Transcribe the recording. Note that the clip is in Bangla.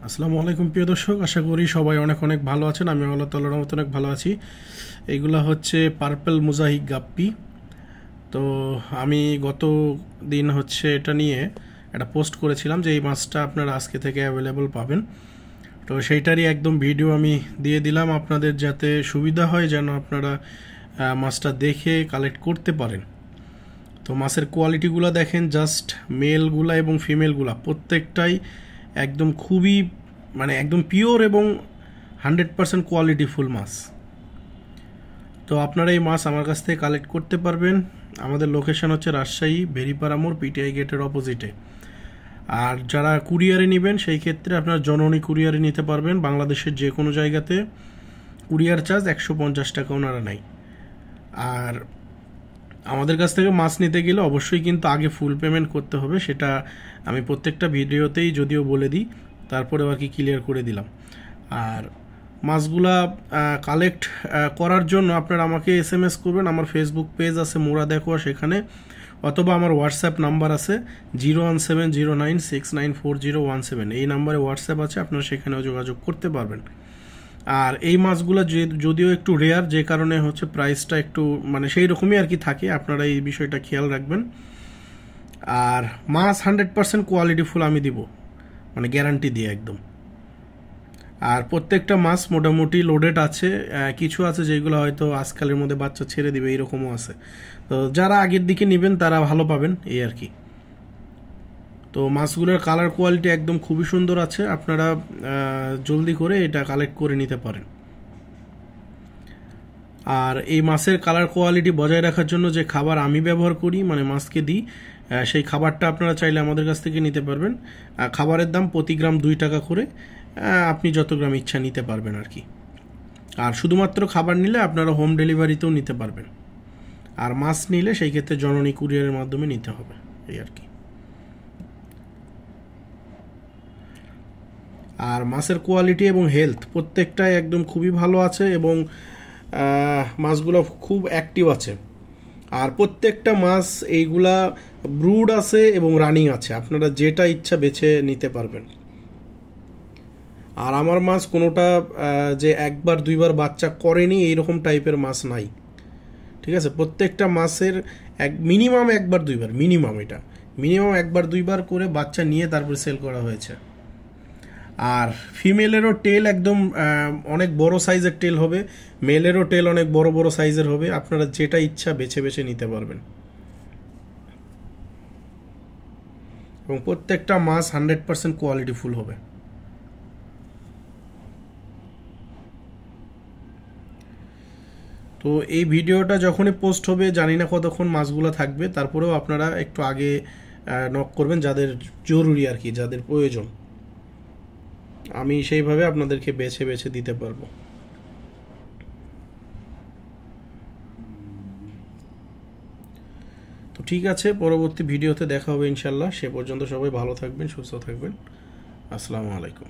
আসসালামু আলাইকুম প্রিয় দর্শক, আশা করি সবাই অনেক অনেক ভালো আছেন। আমি আল্লাহ তাআলার রহমতে অনেক ভালো আছি। এইগুলা হচ্ছে পার্পেল মোজাইক গাপ্পি। তো আমি গত দিন হচ্ছে এটা নিয়ে একটা পোস্ট করেছিলাম যে এই মাছটা আপনারা আজকে থেকে অ্যাভেলেবল পাবেন। তো সেইটারই একদম ভিডিও আমি দিয়ে দিলাম আপনাদের, যাতে সুবিধা হয় যেন আপনারা মাছটা দেখে কালেক্ট করতে পারেন। তো মাছের কোয়ালিটিগুলো দেখেন, জাস্ট মেলগুলা এবং ফিমেলগুলা প্রত্যেকটাই একদম খুবই একদম পিওর এবং 100% কোয়ালিটিফুল মাছ। তো আপনারা এই মাছ আমার কাছ থেকে কালেক্ট করতে পারবেন। আমাদের লোকেশন হচ্ছে রাজশাহী বেরিপাড়া মোড়, পিটিআই গেটের অপোজিটে। আর যারা কুরিয়ারে নেবেন সেই ক্ষেত্রে আপনার জননী কুরিয়ারে নিতে পারবেন। বাংলাদেশের যে কোনো জায়গাতে কুরিয়ার চার্জ 150 টাকা ওনারা নেয়। আর আমাদের কাছ থেকে মাছ নিতে গেলে অবশ্যই কিন্তু আগে ফুল পেমেন্ট করতে হবে, সেটা আমি প্রত্যেকটা ভিডিওতেই যদিও বলে দিই, তারপরে আর কি ক্লিয়ার করে দিলাম। আর মাছগুলা কালেক্ট করার জন্য আপনারা আমাকে SMS করবেন। আমার ফেসবুক পেজ আছে মোরা দেখো সেখানে, অথবা আমার হোয়াটসঅ্যাপ নাম্বার আছে 01709694017। এই নাম্বারে হোয়াটসঅ্যাপ আছে, আপনারা সেখানেও যোগাযোগ করতে পারবেন। আর এই মাছগুলো যদিও একটু রেয়ার, যে কারণে হচ্ছে প্রাইসটা একটু সেই রকমই আর কি থাকে, আপনারা এই বিষয়টা খেয়াল রাখবেন। আর মাছ 100% কোয়ালিটিফুল আমি দিব, গ্যারান্টি দিয়ে একদম। আর প্রত্যেকটা মাছ মোটামুটি লোডেড আছে, কিছু আছে যেগুলো হয়তো আজকালের মধ্যে বাচ্চা ছেড়ে দিবে, এইরকমও আছে। তো যারা আগের দিকে নেবেন তারা ভালো পাবেন, এই আর কি। তো মাছগুলোর কালার কোয়ালিটি একদম খুবই সুন্দর আছে, আপনারা জলদি করে এটা কালেক্ট করে নিতে পারেন। আর এই মাছের কালার কোয়ালিটি বজায় রাখার জন্য যে খাবার আমি ব্যবহার করি, মাছকে দিই, সেই খাবারটা আপনারা চাইলে আমাদের কাছ থেকে নিতে পারবেন। খাবারের দাম প্রতি গ্রাম 2 টাকা করে, আপনি যত গ্রাম ইচ্ছা নিতে পারবেন আর কি। আর শুধুমাত্র খাবার নিলে আপনারা হোম ডেলিভারিতেও নিতে পারবেন। আর মাছ নিলে সেই ক্ষেত্রে জননী কুরিয়ারের মাধ্যমে নিতে হবে, এই আর কি। আর মাছের কোয়ালিটি এবং হেলথ প্রত্যেকটাই একদম খুবই ভালো আছে, এবং মাছগুলো খুব অ্যাক্টিভ আছে। আর প্রত্যেকটা মাছ এইগুলা ব্রুড আছে এবং রানিং আছে, আপনারা যেটা ইচ্ছা বেছে নিতে পারবেন। আর আমার মাছ কোনোটা যে একবার দুইবার বাচ্চা করেনি এইরকম টাইপের মাছ নাই, ঠিক আছে। প্রত্যেকটা মাছের মিনিমাম একবার দুইবার, মিনিমাম একবার দুইবার করে বাচ্চা নিয়ে তারপরে সেল করা হয়েছে। আর ফিমেলেরও টেল একদম অনেক বড় সাইজের টেল হবে, মেলেরও টেল অনেক বড় বড় সাইজের হবে, আপনারা যেটা ইচ্ছা বেছে বেছে নিতে পারবেন। এবং প্রত্যেকটা মাছ 100% কোয়ালিটিফুল হবে। তো এই ভিডিওটা যখনই পোস্ট হবে জানি না কতক্ষণ মাছগুলো থাকবে, তারপরেও আপনারা একটু আগে নক করবেন যাদের জরুরি আর কি, যাদের প্রয়োজন। আমি সেইভাবে আপনাদেরকে বেছে বেছে দিতে পারবো। তো ঠিক আছে, পরবর্তী ভিডিওতে দেখা হবে ইনশাল্লাহ। সে পর্যন্ত সবাই ভালো থাকবেন, সুস্থ থাকবেন। আসসালামু আলাইকুম।